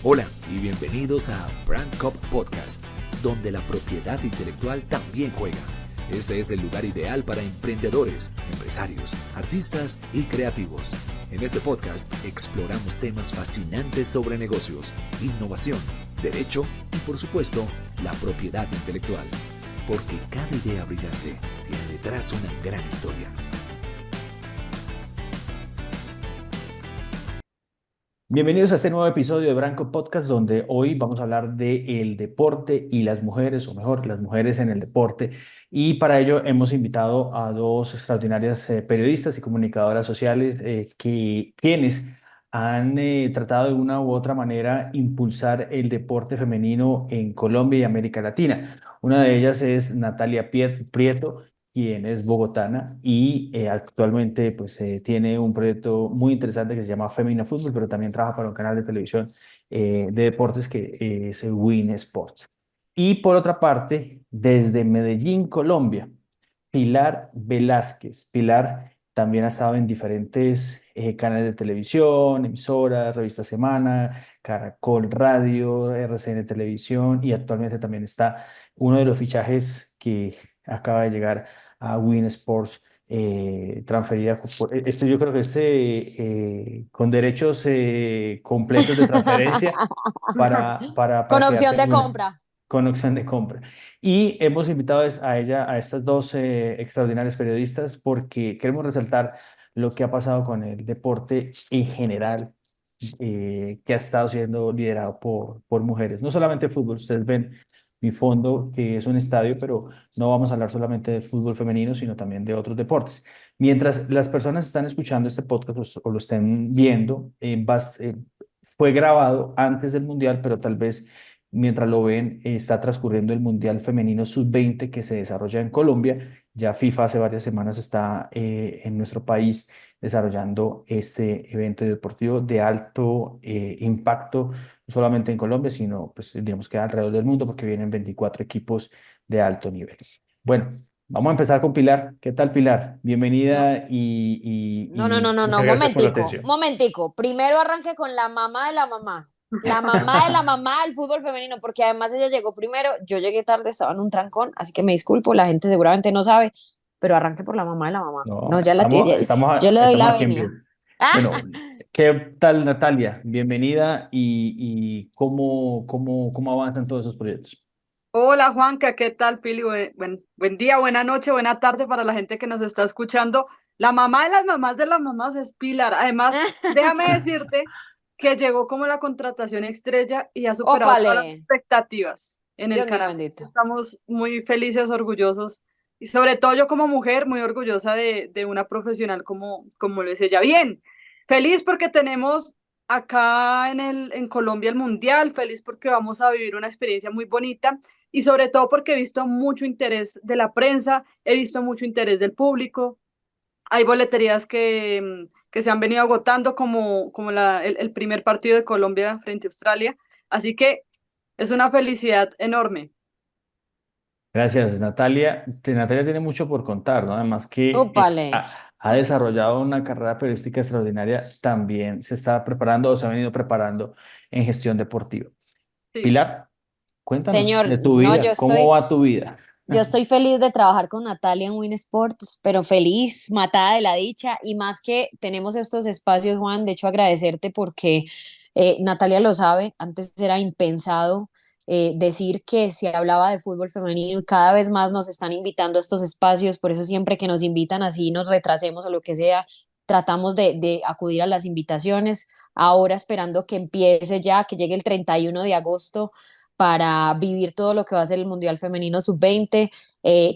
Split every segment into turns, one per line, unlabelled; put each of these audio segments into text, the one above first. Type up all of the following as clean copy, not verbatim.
Hola y bienvenidos a Brand Cup Podcast, donde la propiedad intelectual también juega. Este es el lugar ideal para emprendedores, empresarios, artistas y creativos. En este podcast exploramos temas fascinantes sobre negocios, innovación, derecho y, por supuesto, la propiedad intelectual. Porque cada idea brillante tiene detrás una gran historia.
Bienvenidos a este nuevo episodio de Branco Podcast, donde hoy vamos a hablar de el deporte y las mujeres, o mejor, las mujeres en el deporte. Y para ello hemos invitado a dos extraordinarias periodistas y comunicadoras sociales quienes han tratado de una u otra manera impulsar el deporte femenino en Colombia y América Latina. Una de ellas es Natalia Prieto, quien es bogotana y actualmente pues tiene un proyecto muy interesante que se llama Femina Fútbol, pero también trabaja para un canal de televisión de deportes que es Win Sports. Y por otra parte, desde Medellín, Colombia, Pilar Velázquez. Pilar también ha estado en diferentes canales de televisión, emisoras, Revista Semana, Caracol Radio, RCN Televisión y actualmente también está uno de los fichajes que acaba de llegar a Win Sports, transferida yo creo que con derechos completos de transferencia
Con
para quedarse
opción
en
de
Win,
compra.
con opción de compra. Y hemos invitado a ella, a estas dos extraordinarias periodistas, porque queremos resaltar lo que ha pasado con el deporte en general, que ha estado siendo liderado por mujeres. No solamente fútbol, ustedes ven mi fondo, que es un estadio, pero no vamos a hablar solamente de fútbol femenino, sino también de otros deportes. Mientras las personas están escuchando este podcast o lo estén viendo, fue grabado antes del Mundial, pero tal vez mientras lo ven, está transcurriendo el Mundial Femenino Sub-20 que se desarrolla en Colombia. Ya FIFA hace varias semanas está en nuestro país desarrollando este evento deportivo de alto impacto, no solamente en Colombia, sino pues digamos que alrededor del mundo, porque vienen 24 equipos de alto nivel. Bueno, vamos a empezar con Pilar. ¿Qué tal, Pilar?
No,
Bienvenida
no,
muchas gracias por la
momentico,
atención.
momentico. Primero arranque con la mamá de la mamá. La mamá de la mamá del fútbol femenino, porque además ella llegó primero, yo llegué tarde, estaba en un trancón, así que me disculpo, la gente seguramente no sabe, pero arranque por la mamá de la mamá.
No,
No, yo le doy la
estamos aquí en
venia.
vivo. Bueno, ¿qué tal, Natalia? Bienvenida y cómo avanzan todos esos proyectos.
Hola Juanca, ¿qué tal, Pili? Buen día, buena noche, buena tarde para la gente que nos está escuchando. La mamá de las mamás es Pilar. Además, déjame decirte que llegó como la contratación estrella y ha superado todas las
Ópale,
expectativas en el
Dios mío
canal.
bendito.
Estamos muy felices, orgullosos y sobre todo yo como mujer muy orgullosa de una profesional como lo es ella. Bien, feliz porque tenemos acá en Colombia el Mundial, feliz porque vamos a vivir una experiencia muy bonita y sobre todo porque he visto mucho interés de la prensa, he visto mucho interés del público. Hay boleterías que se han venido agotando como el primer partido de Colombia frente a Australia. Así que es una felicidad enorme.
Gracias, Natalia. Natalia tiene mucho por contar, ¿no? Además que
Ópale.
ha desarrollado una carrera periodística extraordinaria, también se está preparando o se ha venido preparando en gestión deportiva.
Sí.
Pilar, cuéntanos
Señor,
de tu
no,
vida, ¿cómo va tu vida?
yo estoy feliz de trabajar con Natalia en Win Sports, pero feliz, matada de la dicha y más que tenemos estos espacios, Juan, de hecho agradecerte porque Natalia lo sabe, antes era impensado decir que se hablaba de fútbol femenino y cada vez más nos están invitando a estos espacios, por eso siempre que nos invitan así nos retrasemos o lo que sea, tratamos de acudir a las invitaciones, ahora esperando que empiece ya, que llegue el 31 de agosto para vivir todo lo que va a ser el Mundial Femenino Sub-20.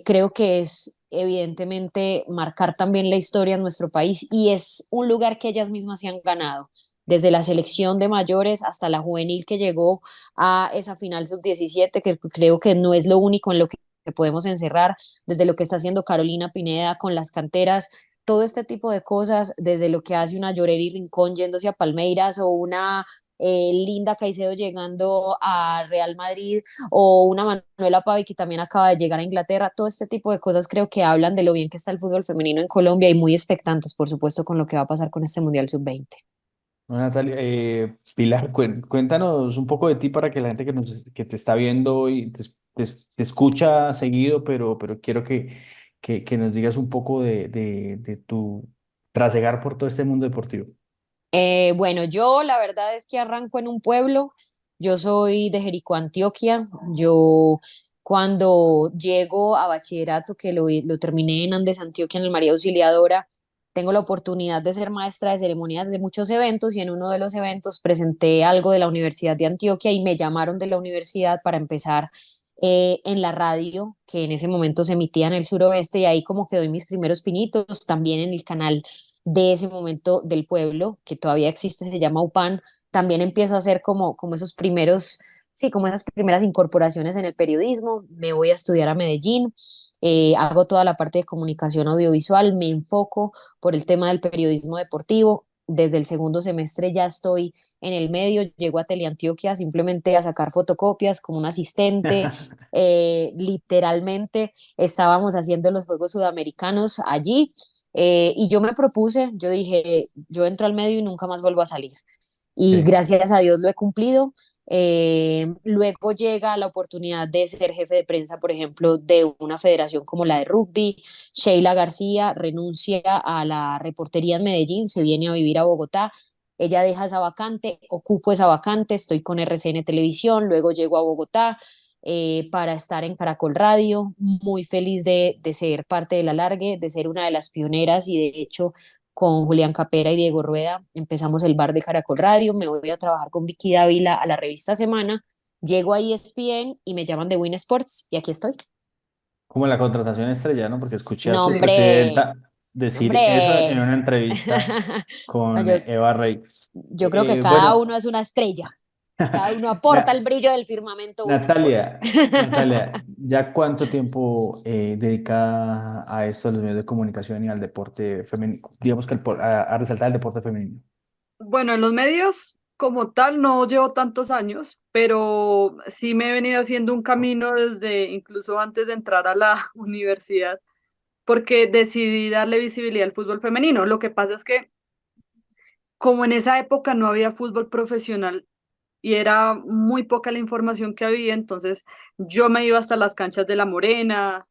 Creo que es evidentemente marcar también la historia en nuestro país y es un lugar que ellas mismas se han ganado, desde la selección de mayores hasta la juvenil que llegó a esa final sub-17, que creo que no es lo único en lo que podemos encerrar, desde lo que está haciendo Carolina Pineda con las canteras, todo este tipo de cosas, desde lo que hace una Lloreri Rincón yéndose a Palmeiras o una Linda Caicedo llegando a Real Madrid o una Manuela Pavi que también acaba de llegar a Inglaterra, todo este tipo de cosas creo que hablan de lo bien que está el fútbol femenino en Colombia y muy expectantes, por supuesto, con lo que va a pasar con este Mundial Sub-20.
Bueno, Natalia, Pilar, cuéntanos un poco de ti para que la gente que te está viendo y te escucha seguido, pero quiero que nos digas un poco de tu trasegar por todo este mundo deportivo.
Bueno, yo la verdad es que arranco en un pueblo, yo soy de Jericó, Antioquia, yo cuando llego a bachillerato, que lo terminé en Andes, Antioquia, en el María Auxiliadora, tengo la oportunidad de ser maestra de ceremonias de muchos eventos y en uno de los eventos presenté algo de la Universidad de Antioquia y me llamaron de la universidad para empezar en la radio, que en ese momento se emitía en el suroeste y ahí como que doy mis primeros pinitos, también en el canal de ese momento del pueblo, que todavía existe, se llama UPAN, también empiezo a hacer como esos primeros, sí, como esas primeras incorporaciones en el periodismo, me voy a estudiar a Medellín, hago toda la parte de comunicación audiovisual, me enfoco por el tema del periodismo deportivo, desde el segundo semestre ya estoy en el medio, llego a Teleantioquia simplemente a sacar fotocopias como un asistente, literalmente estábamos haciendo los Juegos Sudamericanos allí y yo me propuse, yo dije, yo entro al medio y nunca más vuelvo a salir. Y
Sí.
gracias a Dios lo he cumplido. Luego llega la oportunidad de ser jefe de prensa, por ejemplo, de una federación como la de rugby. Sheila García renuncia a la reportería en Medellín, se viene a vivir a Bogotá. Ella deja esa vacante, ocupo esa vacante, estoy con RCN Televisión, luego llego a Bogotá para estar en Caracol Radio, muy feliz de ser parte del alargue, de ser una de las pioneras y de hecho con Julián Capera y Diego Rueda empezamos el bar de Caracol Radio, me voy a trabajar con Vicky Dávila a la revista Semana, llego a ESPN y me llaman de Win Sports y aquí estoy.
Como la contratación estrella, ¿no? Porque escuché a
No,
su
hombre,
presidenta decir eso en
hombre.
una entrevista
No,
con Eva Rey.
yo creo que cada
Bueno,
uno es una estrella, cada uno aporta el
Na-
brillo del firmamento Win Sports.
Natalia, ¿ya cuánto tiempo dedicada a esto, a los medios de comunicación y al deporte femenino? Digamos que a resaltar el deporte femenino.
Bueno, en los medios como tal no llevo tantos años, pero sí me he venido haciendo un camino desde incluso antes de entrar a la universidad, porque decidí darle visibilidad al fútbol femenino. Lo que pasa es que como en esa época no había fútbol profesional y era muy poca la información que había, entonces yo me iba hasta las canchas de La Morena,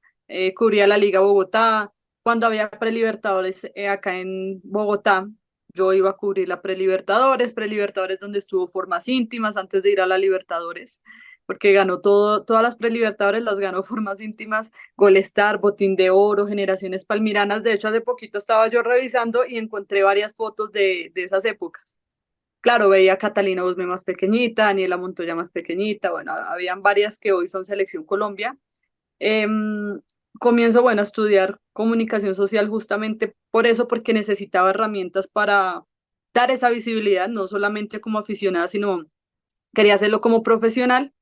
cubría la Liga Bogotá, cuando había prelibertadores acá en Bogotá, yo iba a cubrir la prelibertadores donde estuvo Formas Íntimas antes de ir a la Libertadores, porque ganó todas las prelibertadores las ganó Formas Íntimas, Golestar, Botín de Oro, Generaciones Palmiranas. De hecho, hace poquito estaba yo revisando y encontré varias fotos de esas épocas. Claro, veía a Catalina Usme más pequeñita, Daniela Montoya más pequeñita, bueno, habían varias que hoy son Selección Colombia. Em, Comienzo, bueno, a estudiar comunicación social justamente por eso, porque necesitaba herramientas para dar esa visibilidad, no solamente como aficionada, sino quería hacerlo como profesional.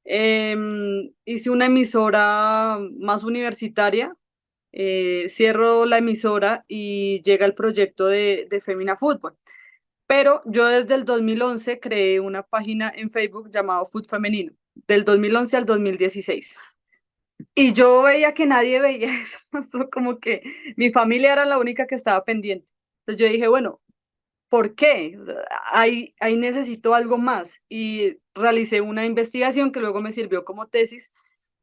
Hice una emisora más universitaria, cierro la emisora y llega el proyecto de Femina Fútbol. Pero yo desde el 2011 creé una página en Facebook llamado Food Femenino, del 2011 al 2016. Y yo veía que nadie veía eso, como que mi familia era la única que estaba pendiente. Entonces yo dije, bueno, ¿por qué? Ahí necesito algo más. Y realicé una investigación que luego me sirvió como tesis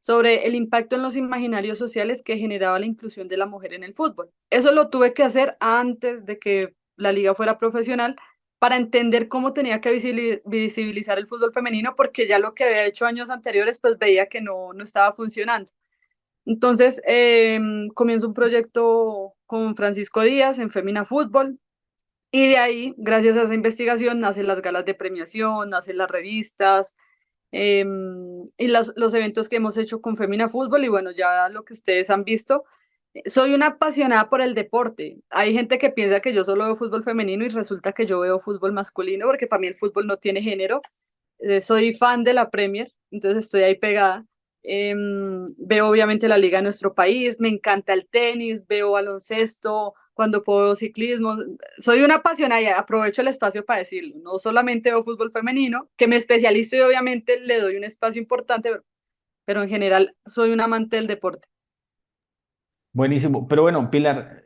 sobre el impacto en los imaginarios sociales que generaba la inclusión de la mujer en el fútbol. Eso lo tuve que hacer antes de que la liga fuera profesional para entender cómo tenía que visibilizar el fútbol femenino, porque ya lo que había hecho años anteriores, pues veía que no estaba funcionando. Entonces, comienzo un proyecto con Francisco Díaz en Femina Fútbol, y de ahí, gracias a esa investigación, nacen las galas de premiación, nacen las revistas y los eventos que hemos hecho con Femina Fútbol y bueno, ya lo que ustedes han visto. Soy una apasionada por el deporte. Hay gente que piensa que yo solo veo fútbol femenino y resulta que yo veo fútbol masculino porque para mí el fútbol no tiene género. Soy fan de la Premier, entonces estoy ahí pegada. Veo obviamente la liga de nuestro país, me encanta el tenis, veo baloncesto, cuando puedo ciclismo. Soy una apasionada y aprovecho el espacio para decirlo. No solamente veo fútbol femenino, que me especializo y obviamente le doy un espacio importante, pero en general soy un amante del deporte.
Buenísimo. Pero bueno, Pilar,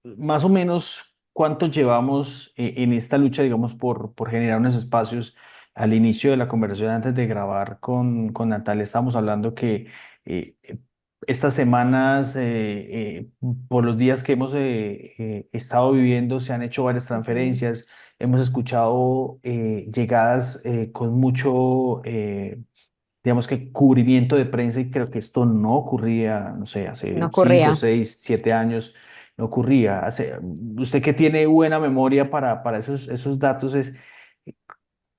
más o menos, cuánto llevamos en esta lucha, digamos, por generar unos espacios. Al inicio de la conversación, antes de grabar con Natalia, estábamos hablando que eh, eh, estas semanas, por los días que hemos estado viviendo, se han hecho varias
Ujú.
transferencias. Hemos escuchado llegadas con mucho, digamos que cubrimiento de prensa, y creo que esto no ocurría, no sé,
No
hace 5,
ocurría.
6, 7 años, no ocurría. Usted que tiene buena memoria para esos datos,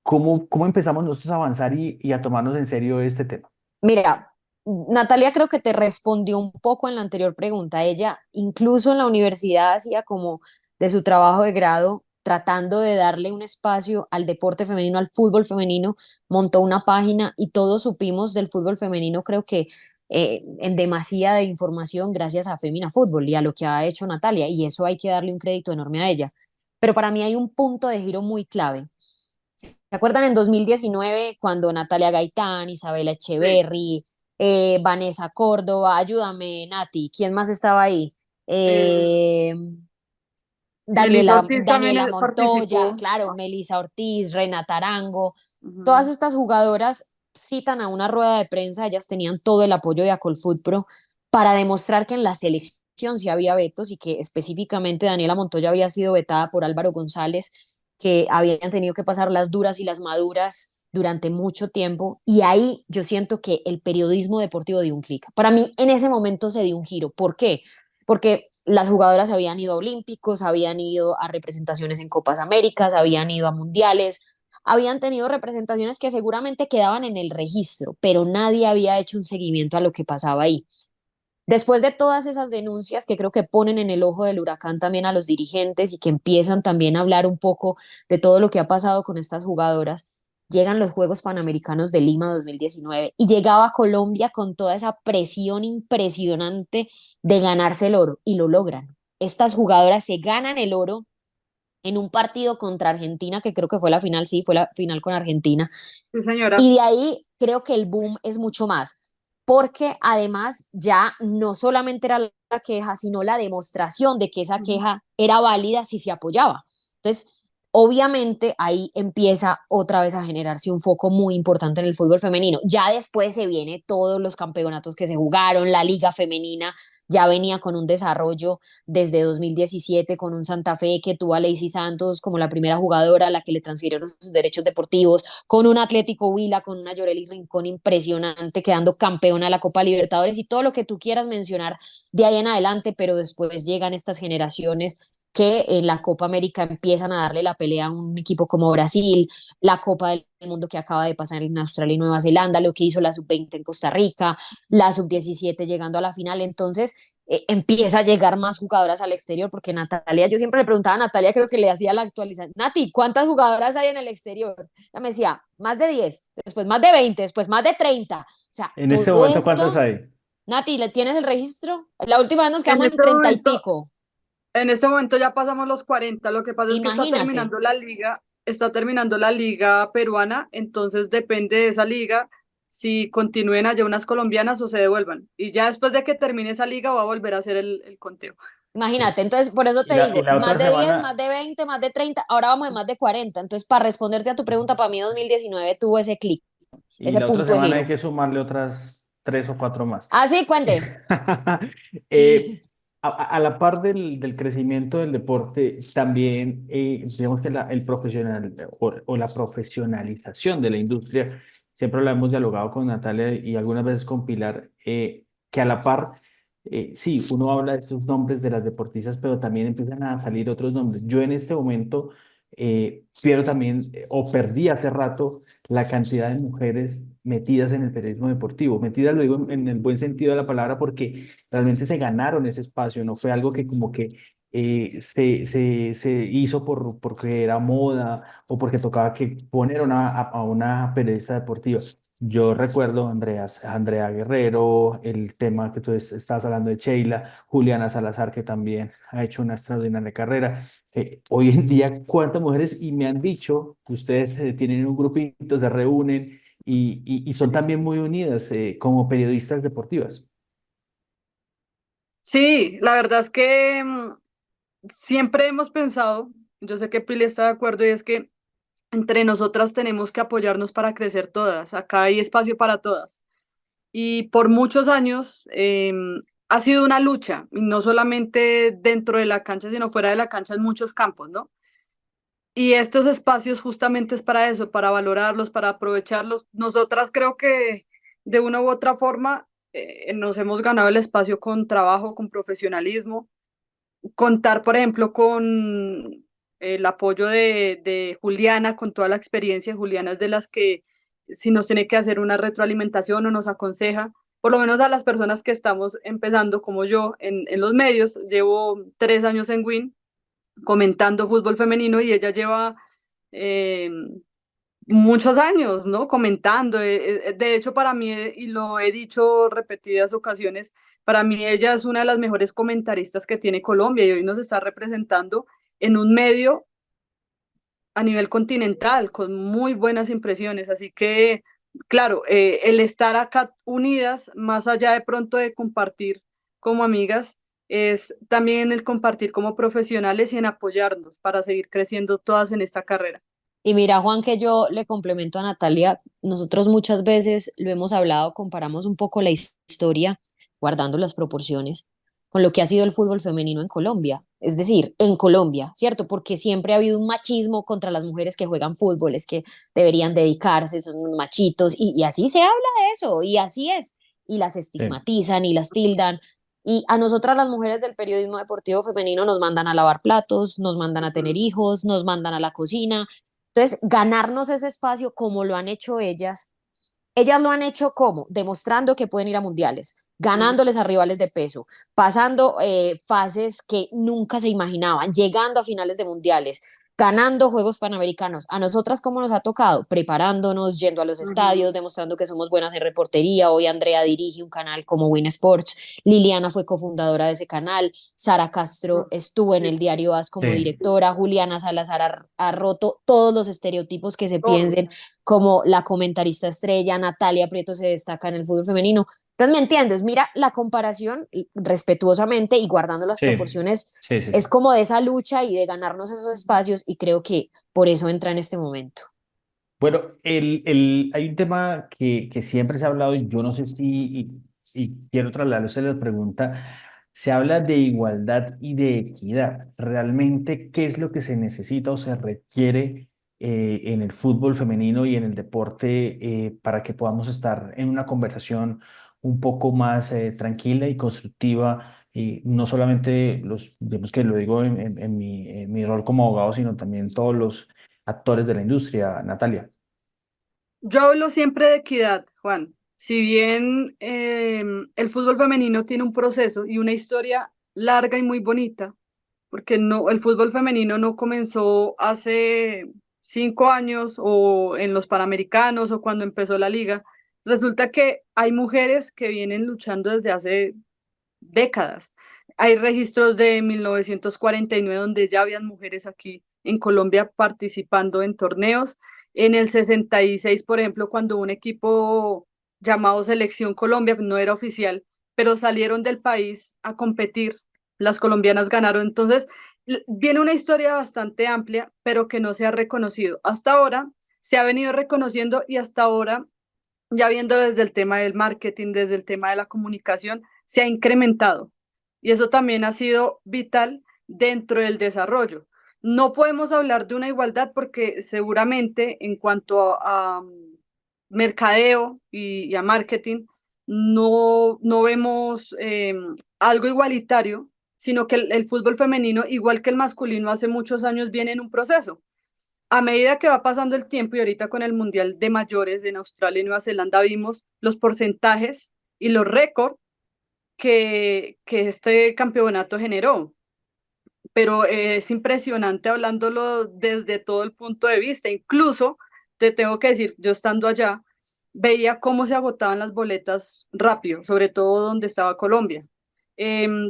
¿cómo empezamos nosotros a avanzar y a tomarnos en serio este tema?
Mira, Natalia creo que te respondió un poco en la anterior pregunta. Ella incluso en la universidad hacía como de su trabajo de grado, tratando de darle un espacio al deporte femenino, al fútbol femenino, montó una página y todos supimos del fútbol femenino, creo que en demasía de información gracias a Femina Fútbol y a lo que ha hecho Natalia, y eso hay que darle un crédito enorme a ella. Pero para mí hay un punto de giro muy clave. ¿Se acuerdan en 2019 cuando Natalia Gaitán, Isabela
Sí.
Echeverry, Vanessa Córdoba, ayúdame, Nati, ¿quién más estaba ahí?
Eh,
Eh,
Melissa
Daniela,
Ortiz también
Daniela Montoya,
participó.
claro, Melissa Ortiz, Renata Arango, todas
Ujú.
estas jugadoras citan a una rueda de prensa, ellas tenían todo el apoyo de Acolfutpro para demostrar que en la selección sí había vetos y que específicamente Daniela Montoya había sido vetada por Álvaro González, que habían tenido que pasar las duras y las maduras durante mucho tiempo, y ahí yo siento que el periodismo deportivo dio un clic. Para mí en ese momento se dio un giro. ¿Por qué? Porque las jugadoras habían ido a olímpicos, habían ido a representaciones en Copas Américas, habían ido a mundiales, habían tenido representaciones que seguramente quedaban en el registro, pero nadie había hecho un seguimiento a lo que pasaba ahí. Después de todas esas denuncias que creo que ponen en el ojo del huracán también a los dirigentes y que empiezan también a hablar un poco de todo lo que ha pasado con estas jugadoras, llegan los Juegos Panamericanos de Lima 2019 y llegaba Colombia con toda esa presión impresionante de ganarse el oro, y lo logran. Estas jugadoras se ganan el oro en un partido contra Argentina, que creo que fue la final, sí, fue la final con Argentina,
Sí, señora.
y de ahí creo que el boom es mucho más, porque además ya no solamente era la queja, sino la demostración de que esa
Ujú.
queja era válida si se apoyaba. Entonces, obviamente ahí empieza otra vez a generarse un foco muy importante en el fútbol femenino. Ya después se viene todos los campeonatos que se jugaron, la liga femenina ya venía con un desarrollo desde 2017 con un Santa Fe que tuvo a Lacey Santos como la primera jugadora a la que le transfirieron sus derechos deportivos, con un Atlético Huila, con una Llorelli Rincón impresionante, quedando campeona de la Copa Libertadores y todo lo que tú quieras mencionar de ahí en adelante, pero después llegan estas generaciones que en la Copa América empiezan a darle la pelea a un equipo como Brasil, la Copa del Mundo que acaba de pasar en Australia y Nueva Zelanda, lo que hizo la Sub-20 en Costa Rica, la Sub-17 llegando a la final. Entonces empieza a llegar más jugadoras al exterior, porque Natalia, yo siempre le preguntaba a Natalia, creo que le hacía la actualización, Nati, ¿cuántas jugadoras hay en el exterior? Ella me decía, más de 10, después más de 20, después más de 30. O sea,
En este
todo
momento, ¿cuántos
esto,
hay?
Nati, ¿le tienes el registro? La última vez nos
En
quedamos en
este
30 y
momento,
pico.
en este momento ya pasamos los 40. Lo que pasa es que
Imagínate.
está terminando la liga peruana, entonces depende de esa liga si continúen allá unas colombianas o se devuelvan. Y ya después de que termine esa liga va a volver a hacer el conteo.
Imagínate, entonces por eso
Y
te
la, y
digo,
la
más
otra
de 10, más
semana,
de 20, más de 30, ahora vamos de más de 40. Entonces, para responderte a tu pregunta, para mí 2019 tuvo ese clic,
y
ese
la otra
punto de
semana hay
giro.
que sumarle otras 3 o 4 más.
Así, cuente.
Eh, a la par del crecimiento del deporte, también digamos que el profesional o la profesionalización de la industria, siempre lo hemos dialogado con Natalia y algunas veces con Pilar, que a la par, sí, uno habla de estos nombres de las deportistas, pero también empiezan a salir otros nombres. Yo en este momento quiero también, o perdí hace rato, la cantidad de mujeres metidas en el periodismo deportivo. Metidas lo digo en el buen sentido de la palabra porque realmente se ganaron ese espacio, no fue algo que como que se hizo porque era moda o porque tocaba que poner a una periodista deportiva. Yo recuerdo Andrea Guerrero, el tema que tú estabas hablando de Sheila, Juliana Salazar, que también ha hecho una extraordinaria carrera. Hoy en día, ¿cuántas mujeres? Y me han dicho que ustedes tienen un grupito, se reúnen y son también muy unidas como periodistas deportivas.
Sí, la verdad es que siempre hemos pensado, yo sé que Pili está de acuerdo, y es que entre nosotras tenemos que apoyarnos para crecer todas. Acá hay espacio para todas. Y por muchos años ha sido una lucha, y no solamente dentro de la cancha, sino fuera de la cancha en muchos campos, ¿no? Y estos espacios justamente es para eso, para valorarlos, para aprovecharlos. Nosotras creo que de una u otra forma nos hemos ganado el espacio con trabajo, con profesionalismo. Contar, por ejemplo, con el apoyo de Juliana, con toda la experiencia. Juliana es de las que si nos tiene que hacer una retroalimentación o nos aconseja, por lo menos a las personas que estamos empezando como yo en los medios. Llevo 3 años en Win comentando fútbol femenino y ella lleva eh, muchos años, ¿no? Comentando. De hecho, para mí, y lo he dicho repetidas ocasiones, para mí ella es una de las mejores comentaristas que tiene Colombia y hoy nos está representando en un medio a nivel continental con muy buenas impresiones. Así que, claro, el estar acá unidas, más allá de pronto de compartir como amigas, es también el compartir como profesionales y en apoyarnos para seguir creciendo todas en esta carrera.
Y mira, Juan, que yo le complemento a Natalia, nosotros muchas veces lo hemos hablado, comparamos un poco la historia, guardando las proporciones, con lo que ha sido el fútbol femenino en Colombia. Es decir, en Colombia, ¿cierto? Porque siempre ha habido un machismo contra las mujeres que juegan fútbol, es que deberían dedicarse, son unos machitos, y así se habla de eso, y así es, y las
Sí.
estigmatizan y las tildan. Y a nosotras las mujeres del periodismo deportivo femenino nos mandan a lavar platos, nos mandan a tener
Ujú.
hijos, nos mandan a la cocina. Entonces, ganarnos ese espacio como lo han hecho ellas lo han hecho como demostrando que pueden ir a mundiales,
Ujú.
ganándoles a rivales de peso, pasando fases que nunca se imaginaban, llegando a finales de mundiales, ganando Juegos Panamericanos. A nosotras, ¿cómo nos ha tocado? Preparándonos, yendo a los
Ujú.
estadios, demostrando que somos buenas en reportería. Hoy Andrea dirige un canal como Win Sports, Liliana fue cofundadora de ese canal, Sara Castro
Ujú.
estuvo en
Sí,
el diario AS como
Sí.
directora, Juliana Salazar ha roto todos los estereotipos que se
todo.
piensen como la comentarista estrella. Natalia Prieto se destaca en el fútbol femenino. Entonces, ¿me entiendes? Mira, la comparación, respetuosamente y guardando las
Sí,
proporciones,
sí, sí,
es
sí.
como de esa lucha y de ganarnos esos espacios, y creo que por eso entra en este momento.
Bueno, hay un tema que siempre se ha hablado y yo no sé si, y quiero trasladarse la pregunta, se habla de igualdad y de equidad. ¿Realmente qué es lo que se necesita o se requiere en el fútbol femenino y en el deporte para que podamos estar en una conversación un poco más tranquila y constructiva? Y no solamente digamos que lo digo en mi rol como abogado, sino también todos los actores de la industria, Natalia.
Yo hablo siempre de equidad, Juan. Si bien el fútbol femenino tiene un proceso y una historia larga y muy bonita, porque no, el fútbol femenino no comenzó hace 5 años o en los Panamericanos o cuando empezó la liga. Resulta que hay mujeres que vienen luchando desde hace décadas. Hay registros de 1949 donde ya habían mujeres aquí en Colombia participando en torneos. En el 66, por ejemplo, cuando un equipo llamado Selección Colombia no era oficial, pero salieron del país a competir, las colombianas ganaron. Entonces, viene una historia bastante amplia, pero que no se ha reconocido. Hasta ahora se ha venido reconociendo y hasta ahora, ya viendo desde el tema del marketing, desde el tema de la comunicación, se ha incrementado. Y eso también ha sido vital dentro del desarrollo. No podemos hablar de una igualdad porque seguramente en cuanto a mercadeo y a marketing, no vemos algo igualitario, sino que el fútbol femenino, igual que el masculino, hace muchos años viene en un proceso. A medida que va pasando el tiempo y ahorita con el Mundial de Mayores en Australia y Nueva Zelanda vimos los porcentajes y los récords que este campeonato generó. Pero es impresionante hablándolo desde todo el punto de vista. Incluso, te tengo que decir, yo estando allá, veía cómo se agotaban las boletas rápido, sobre todo donde estaba Colombia.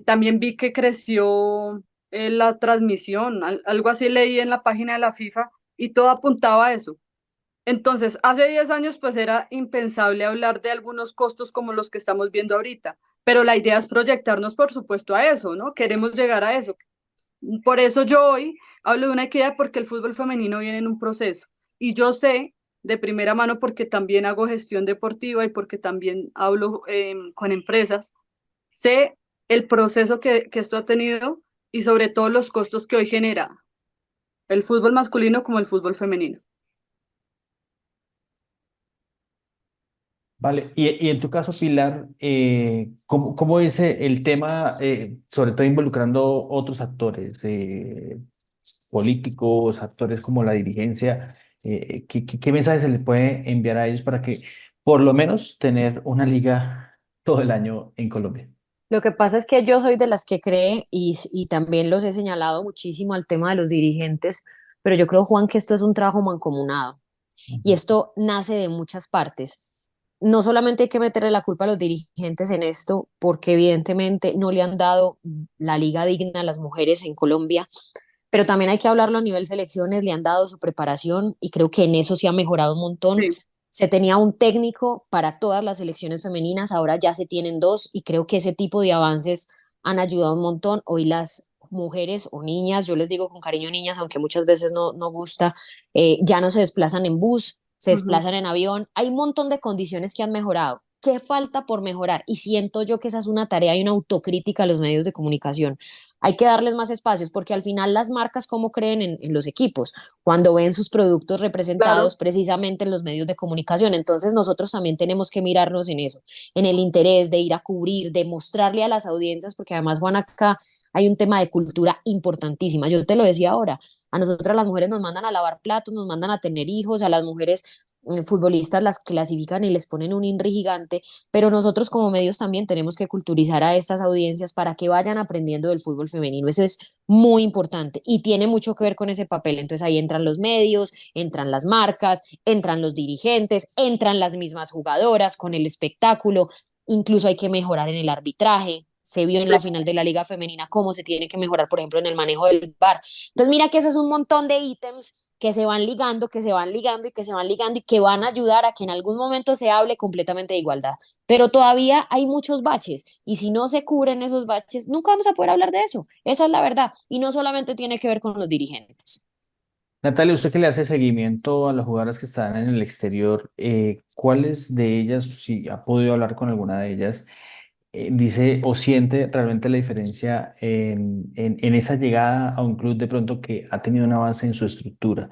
También vi que creció la transmisión, algo así leí en la página de la FIFA y todo apuntaba a eso. Entonces, hace 10 años pues era impensable hablar de algunos costos como los que estamos viendo ahorita, pero la idea es proyectarnos, por supuesto, a eso, ¿no? Queremos llegar a eso. Por eso yo hoy hablo de una equidad porque el fútbol femenino viene en un proceso y yo sé de primera mano porque también hago gestión deportiva y porque también hablo con empresas, sé el proceso que esto ha tenido y sobre todo los costos que hoy genera el fútbol masculino como el fútbol femenino.
Vale, y en tu caso, Pilar, ¿cómo es el tema, sobre todo involucrando otros actores, políticos, actores como la dirigencia? ¿Qué mensajes se les puede enviar a ellos para que por lo menos tener una liga todo el año en Colombia?
Lo que pasa es que yo soy de las que cree y también los he señalado muchísimo al tema de los dirigentes, pero yo creo, Juan, que esto es un trabajo mancomunado y
Ujú.
esto nace de muchas partes. No solamente hay que meterle la culpa a los dirigentes en esto, porque evidentemente no le han dado la liga digna a las mujeres en Colombia, pero también hay que hablarlo a nivel selecciones, le han dado su preparación y creo que en eso se ha mejorado un montón.
Sí,
Se tenía un técnico para todas las selecciones femeninas, ahora ya se tienen dos y creo que ese tipo de avances han ayudado un montón. Hoy las mujeres o niñas, yo les digo con cariño niñas, aunque muchas veces no gusta, ya no se desplazan en bus, se
ujú,
desplazan en avión. Hay un montón de condiciones que han mejorado. ¿Qué falta por mejorar? Y siento yo que esa es una tarea y una autocrítica a los medios de comunicación. Hay que darles más espacios porque al final las marcas, ¿cómo creen en los equipos? Cuando ven sus productos
claro.
representados precisamente en los medios de comunicación. Entonces nosotros también tenemos que mirarnos en eso, en el interés de ir a cubrir, de mostrarle a las audiencias, porque además, Juan, acá hay un tema de cultura importantísima. Yo te lo decía ahora, a nosotras las mujeres nos mandan a lavar platos, nos mandan a tener hijos, a las mujeres futbolistas las clasifican y les ponen un INRI gigante, pero nosotros como medios también tenemos que culturizar a estas audiencias para que vayan aprendiendo del fútbol femenino. Eso es muy importante y tiene mucho que ver con ese papel. Entonces ahí entran los medios, entran las marcas, entran los dirigentes, entran las mismas jugadoras con el espectáculo. Incluso hay que mejorar en el arbitraje. Se vio en la final de la Liga Femenina cómo se tiene que mejorar, por ejemplo, en el manejo del VAR. Entonces, mira que eso es un montón de ítems que se van ligando, que se van ligando y que se van ligando y que van a ayudar a que en algún momento se hable completamente de igualdad. Pero todavía hay muchos baches y si no se cubren esos baches, nunca vamos a poder hablar de eso. Esa es la verdad. Y no solamente tiene que ver con los dirigentes.
Natalia, usted que le hace seguimiento a las jugadoras que están en el exterior, ¿cuáles de ellas, si ha podido hablar con alguna de ellas, dice o siente realmente la diferencia en esa llegada a un club de pronto que ha tenido un avance en su estructura?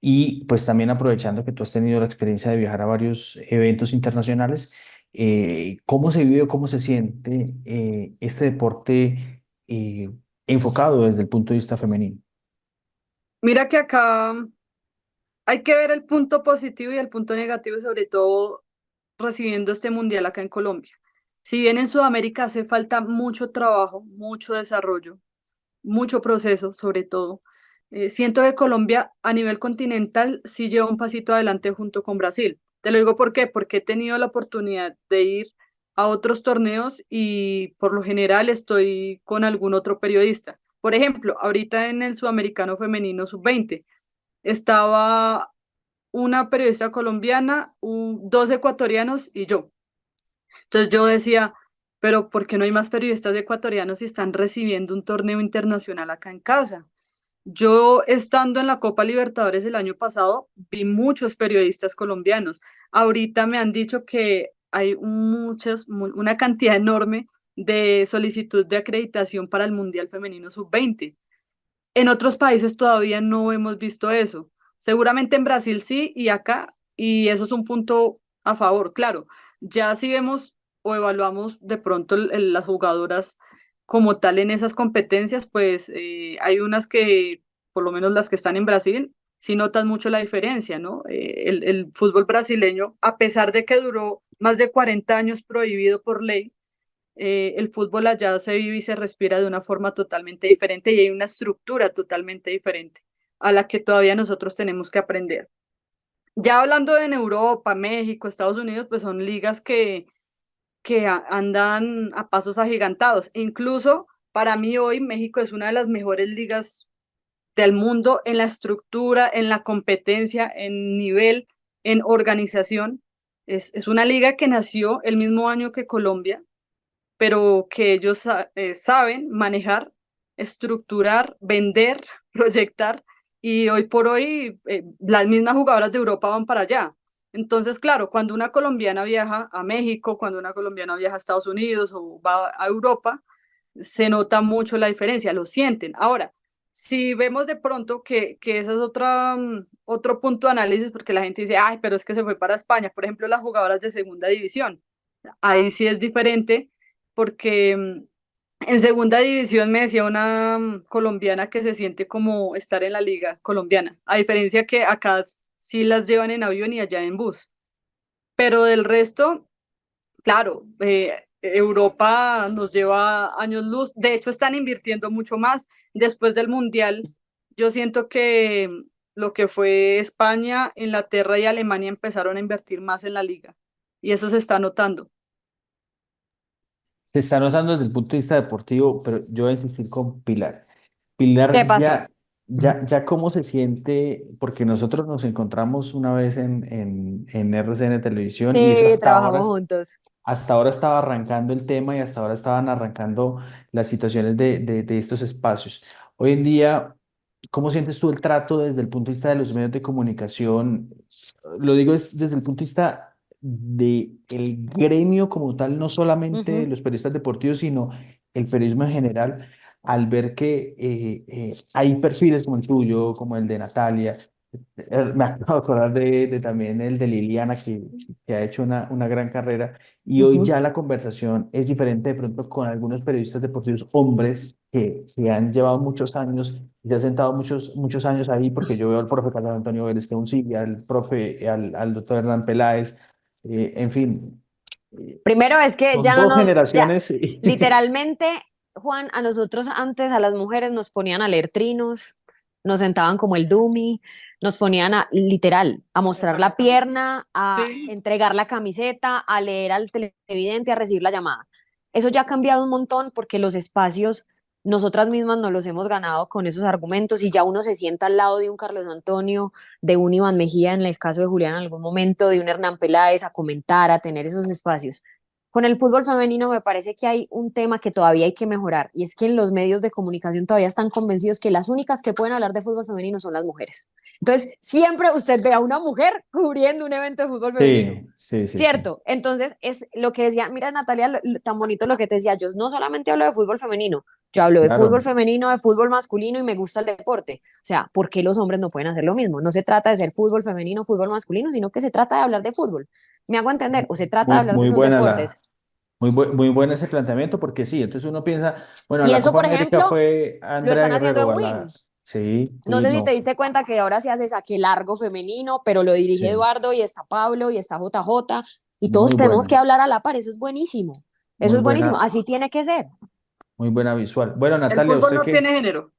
Y pues también aprovechando que tú has tenido la experiencia de viajar a varios eventos internacionales, ¿cómo se vive o cómo se siente este deporte enfocado desde el punto de vista femenino?
Mira que acá hay que ver el punto positivo y el punto negativo, sobre todo recibiendo este mundial acá en Colombia. Si bien en Sudamérica hace falta mucho trabajo, mucho desarrollo, mucho proceso, sobre todo, siento que Colombia a nivel continental sí lleva un pasito adelante junto con Brasil. Te lo digo por qué, porque he tenido la oportunidad de ir a otros torneos y por lo general estoy con algún otro periodista. Por ejemplo, ahorita en el Sudamericano Femenino Sub-20 estaba una periodista colombiana, dos ecuatorianos y yo. Entonces yo decía, pero ¿por qué no hay más periodistas ecuatorianos si están recibiendo un torneo internacional acá en casa? Yo estando en la Copa Libertadores el año pasado, vi muchos periodistas colombianos. Ahorita me han dicho que hay una cantidad enorme de solicitud de acreditación para el Mundial Femenino Sub-20. En otros países todavía no hemos visto eso. Seguramente en Brasil sí y acá, y eso es un punto a favor. Claro, ya si vemos o evaluamos de pronto las jugadoras como tal en esas competencias, pues hay unas que, por lo menos las que están en Brasil, sí notan mucho la diferencia, ¿no? El fútbol brasileño, a pesar de que duró más de 40 años prohibido por ley, el fútbol allá se vive y se respira de una forma totalmente diferente y hay una estructura totalmente diferente a la que todavía nosotros tenemos que aprender. Ya hablando de en Europa, México, Estados Unidos, pues son ligas que andan a pasos agigantados. Incluso para mí hoy México es una de las mejores ligas del mundo en la estructura, en la competencia, en nivel, en organización. Es una liga que nació el mismo año que Colombia, pero que ellos saben manejar estructurar, vender, proyectar, y hoy por hoy las mismas jugadoras de Europa van para allá. Entonces, claro, cuando una colombiana viaja a México, cuando una colombiana viaja a Estados Unidos o va a Europa, se nota mucho la diferencia, lo sienten. Ahora, si vemos de pronto que ese es otro punto de análisis, porque la gente dice, ay, pero es que se fue para España, por ejemplo, las jugadoras de segunda división, ahí sí es diferente, porque en segunda división me decía una colombiana que se siente como estar en la liga colombiana, a diferencia que acá sí las llevan en avión y allá en bus, pero del resto, claro, Europa nos lleva años luz. De hecho, están invirtiendo mucho más. Después del Mundial, yo siento que lo que fue España, Inglaterra y Alemania empezaron a invertir más en la liga. Y eso se está notando.
Se está notando desde el punto de vista deportivo, pero yo voy a insistir con Pilar.
¿Qué
Pilar,
pasó?
ya cómo se siente, porque nosotros nos encontramos una vez en RCN Televisión y eso
Sí, trabajamos juntos.
hasta ahora estaba arrancando el tema y hasta ahora estaban arrancando las situaciones de estos espacios. Hoy en día, ¿cómo sientes tú el trato desde el punto de vista de los medios de comunicación? Lo digo es desde el punto de vista del gremio como tal, no solamente
Ujú.
los periodistas deportivos, sino el periodismo en general, al ver que hay perfiles como el tuyo, como el de Natalia. Me acabo de acordar de también el de Liliana, que ha hecho una gran carrera, y hoy
Ujú.
ya la conversación es diferente de pronto con algunos periodistas deportivos hombres que han llevado muchos años y se han sentado muchos años ahí, porque yo veo al profe Carlos Antonio Vélez, que aún sigue, al profe, al doctor Hernán Peláez, en fin,
Primero es que
son
ya no
dos
nos, ya,
generaciones.
literalmente, Juan, a nosotros antes, a las mujeres nos ponían a leer trinos, nos sentaban como el dummy, nos ponían a, literal, a mostrar la pierna, a
Sí.
entregar la camiseta, a leer al televidente, a recibir la llamada. Eso ya ha cambiado un montón porque los espacios nosotras mismas nos los hemos ganado con esos argumentos y ya uno se sienta al lado de un Carlos Antonio, de un Iván Mejía en el caso de Julián en algún momento, de un Hernán Peláez a comentar, a tener esos espacios. Con el fútbol femenino me parece que hay un tema que todavía hay que mejorar y es que en los medios de comunicación todavía están convencidos que las únicas que pueden hablar de fútbol femenino son las mujeres. Entonces, siempre usted ve a una mujer cubriendo un evento de fútbol femenino.
Sí, sí, sí, sí.
Cierto, entonces es lo que decía, mira Natalia, tan bonito lo que te decía, yo no solamente hablo de fútbol femenino, yo hablo de fútbol
Claro,
femenino, de fútbol masculino y me gusta el deporte. O sea, ¿por qué los hombres no pueden hacer lo mismo? No se trata de ser fútbol femenino, fútbol masculino, sino que se trata de hablar de fútbol. ¿Me hago entender? O se trata de hablar de
muy
esos
buena
deportes.
muy buena ese planteamiento, porque sí, entonces uno piensa, bueno, a
Y
la
eso,
Copa
por
América
ejemplo,
fue
lo
Andrea
están haciendo
Guerrero,
en
a la...
Win.
Sí,
No
sí,
sé si te
no,
diste cuenta que ahora se hace saque largo femenino, pero lo dirige
sí,
Eduardo y está Pablo y está JJ y
muy
todos tenemos que
buena,
hablar a la par. Eso es buenísimo. Eso
muy
es buenísimo.
buena,
Así tiene que ser.
muy buena visual. Bueno,
El
Natalia,
fútbol
¿usted
no
qué?
tiene género,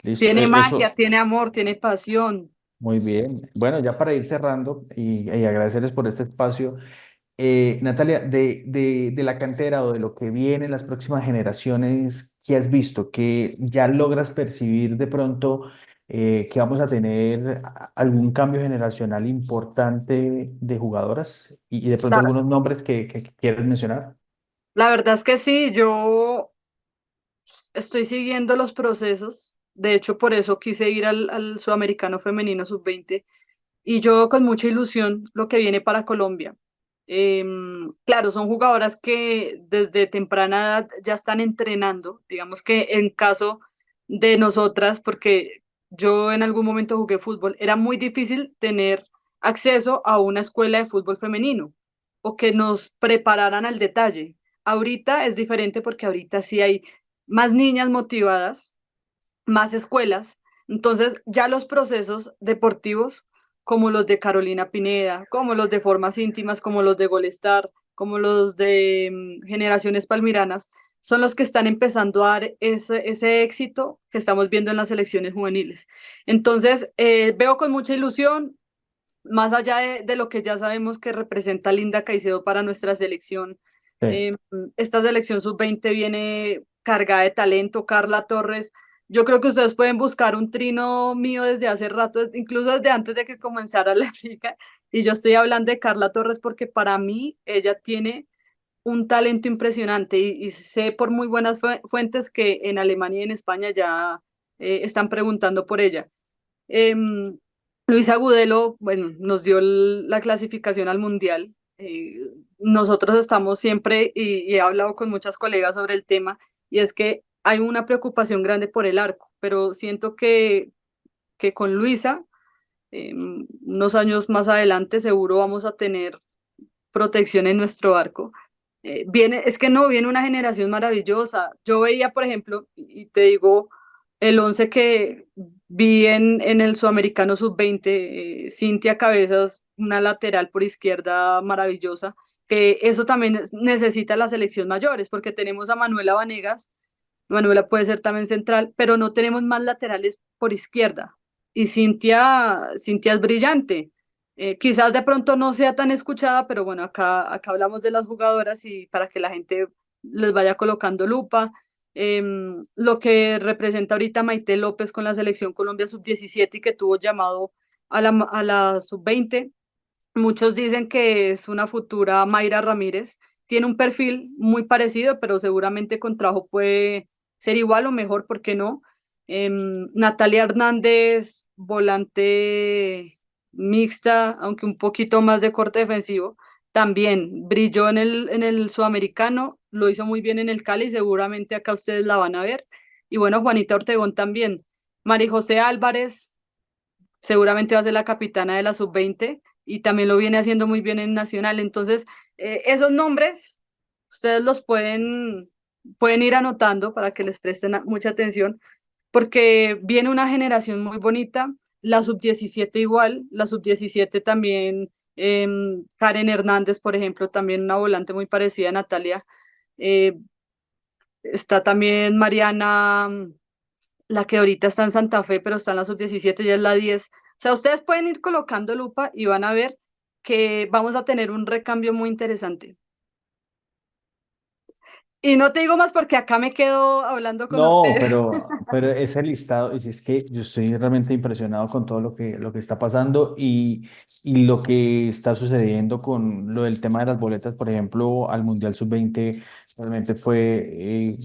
Listo,
tiene
eso,
magia, tiene amor, tiene pasión.
muy bien. Bueno, ya para ir cerrando y agradecerles por este espacio. Natalia, de la cantera o de lo que viene en las próximas generaciones, ¿qué has visto? ¿Que ya logras percibir de pronto que vamos a tener algún cambio generacional importante de jugadoras y de pronto
La,
algunos nombres que quieres mencionar?
la verdad es que sí, yo estoy siguiendo los procesos. De hecho, por eso quise ir al Sudamericano Femenino Sub-20 y yo con mucha ilusión lo que viene para Colombia. Claro, son jugadoras que desde temprana edad ya están entrenando, digamos que en caso de nosotras, porque yo en algún momento jugué fútbol, era muy difícil tener acceso a una escuela de fútbol femenino o que nos prepararan al detalle. Ahorita es diferente porque ahorita sí hay más niñas motivadas, más escuelas. Entonces, ya los procesos deportivos, como los de Carolina Pineda, como los de Formas Íntimas, como los de Golestar, como los de Generaciones Palmiranas, son los que están empezando a dar ese éxito que estamos viendo en las selecciones juveniles. Entonces, veo con mucha ilusión, más allá de lo que ya sabemos que representa Linda Caicedo para nuestra selección.
Sí.
eh, Esta selección sub-20 viene cargada de talento. Carla Torres, yo creo que ustedes pueden buscar un trino mío desde hace rato, incluso desde antes de que comenzara la liga, y yo estoy hablando de Carla Torres porque para mí ella tiene un talento impresionante y sé por muy buenas fuentes que en Alemania y en España ya están preguntando por ella. Em, Luisa Agudelo, bueno, nos dio la clasificación al Mundial. Nosotros estamos siempre, y he hablado con muchas colegas sobre el tema, y es que hay una preocupación grande por el arco, pero siento que con Luisa, unos años más adelante, seguro vamos a tener protección en nuestro arco. Es que no, viene una generación maravillosa. Yo veía, por ejemplo, y te digo, el 11 que vi en el Sudamericano Sub-20, Cintia Cabezas, una lateral por izquierda maravillosa, que eso también necesita la selección mayores, porque tenemos a Manuela Vanegas. Manuela puede ser también central, pero no tenemos más laterales por izquierda. Y Cintia es brillante. Quizás de pronto no sea tan escuchada, pero bueno, acá hablamos de las jugadoras y para que la gente les vaya colocando lupa. Lo que representa ahorita Maite López con la selección Colombia sub-17 y que tuvo llamado a la sub-20. Muchos dicen que es una futura Mayra Ramírez. Tiene un perfil muy parecido, pero seguramente con trabajo puede ser igual o mejor, ¿por qué no? Natalia Hernández, volante mixta, aunque un poquito más de corte defensivo, también brilló en el Sudamericano, lo hizo muy bien en el Cali, seguramente acá ustedes la van a ver. Y bueno, Juanita Ortegón también. Mari José Álvarez, seguramente va a ser la capitana de la sub-20 y también lo viene haciendo muy bien en Nacional. Entonces, esos nombres ustedes los pueden ir anotando para que les presten mucha atención, porque viene una generación muy bonita, la sub-17 igual, la sub-17 también, Karen Hernández, por ejemplo, también una volante muy parecida a Natalia. eh, Está también Mariana, la que ahorita está en Santa Fe, pero está en la sub-17, ya es la 10. O sea, ustedes pueden ir colocando lupa y van a ver que vamos a tener un recambio muy interesante. Y no te digo más porque acá me quedo hablando con
No,
ustedes.
pero ese listado, y si es que yo estoy realmente impresionado con todo lo que está pasando y lo que está sucediendo con lo del tema de las boletas, por ejemplo, al Mundial Sub-20, realmente fue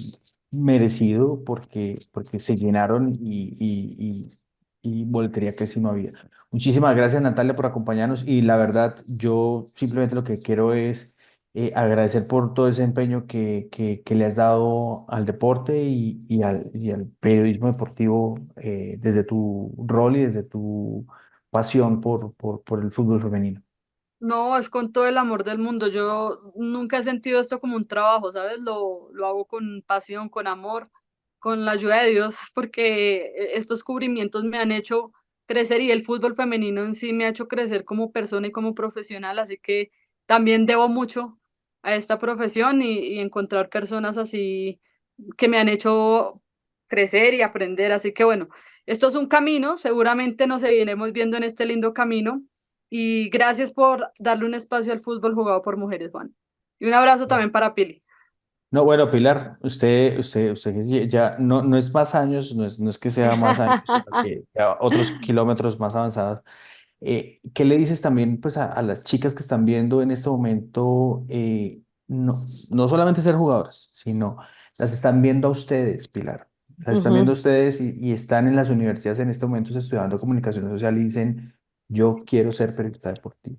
merecido porque se llenaron y boletería casi no había. Muchísimas gracias, Natalia, por acompañarnos y la verdad, yo simplemente lo que quiero es agradecer por todo ese empeño que le has dado al deporte y al periodismo deportivo desde tu rol y desde tu pasión por el fútbol femenino.
No, es con todo el amor del mundo. Yo nunca he sentido esto como un trabajo, ¿sabes? Lo hago con pasión, con amor, con la ayuda de Dios, porque estos cubrimientos me han hecho crecer y el fútbol femenino en sí me ha hecho crecer como persona y como profesional, así que también debo mucho a esta profesión y encontrar personas así que me han hecho crecer y aprender. Así que bueno, esto es un camino, seguramente nos seguiremos viendo en este lindo camino y gracias por darle un espacio al fútbol jugado por mujeres, Juan. Y un abrazo también para Pili.
No, bueno, Pilar, usted que ya no es más años, no es que sea más años, sino que ya otros kilómetros más avanzados. ¿Qué le dices también pues, a las chicas que están viendo en este momento, no solamente ser jugadoras, sino las están viendo a ustedes, Pilar? Las están viendo a
Ujú.
ustedes y están en las universidades en este momento estudiando comunicación social y dicen, yo quiero ser periodista deportivo.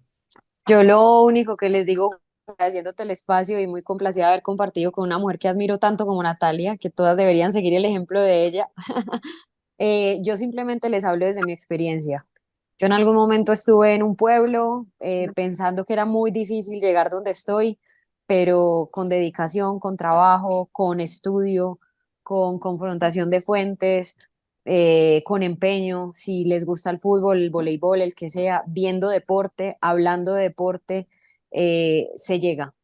Yo lo único que les digo, agradeciéndote el espacio y muy complacida de haber compartido con una mujer que admiro tanto como Natalia, que todas deberían seguir el ejemplo de ella. Yo simplemente les hablo desde mi experiencia. Yo en algún momento estuve en un pueblo pensando que era muy difícil llegar donde estoy, pero con dedicación, con trabajo, con estudio, con confrontación de fuentes, con empeño, si les gusta el fútbol, el voleibol, el que sea, viendo deporte, hablando de deporte, se llega.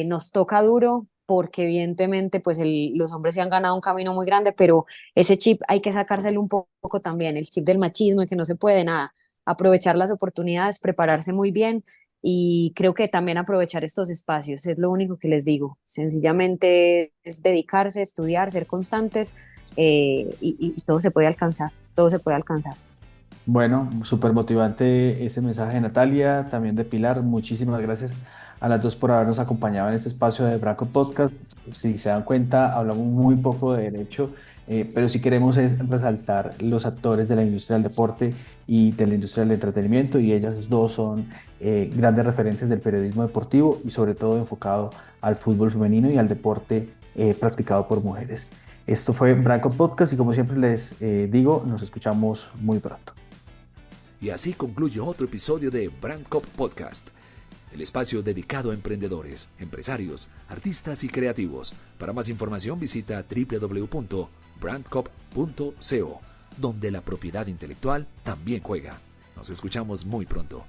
Nos toca duro porque evidentemente pues los hombres se han ganado un camino muy grande, pero ese chip hay que sacárselo un poco también, el chip del machismo y que no se puede nada, aprovechar las oportunidades, prepararse muy bien y creo que también aprovechar estos espacios, es lo único que les digo, sencillamente es dedicarse, estudiar, ser constantes y todo se puede alcanzar, todo se puede alcanzar.
Bueno, súper motivante ese mensaje de Natalia, también de Pilar. Muchísimas gracias a las dos por habernos acompañado en este espacio de Braco Podcast. Si se dan cuenta, hablamos muy poco de derecho, pero sí queremos es resaltar los actores de la industria del deporte y de la industria del entretenimiento, y ellas dos son grandes referentes del periodismo deportivo y sobre todo enfocado al fútbol femenino y al deporte practicado por mujeres. Esto fue Braco Podcast y como siempre les digo, nos escuchamos muy pronto.
Y así concluye otro episodio de Brand Cop Podcast, el espacio dedicado a emprendedores, empresarios, artistas y creativos. Para más información visita www.brandcop.co, donde la propiedad intelectual también juega. Nos escuchamos muy pronto.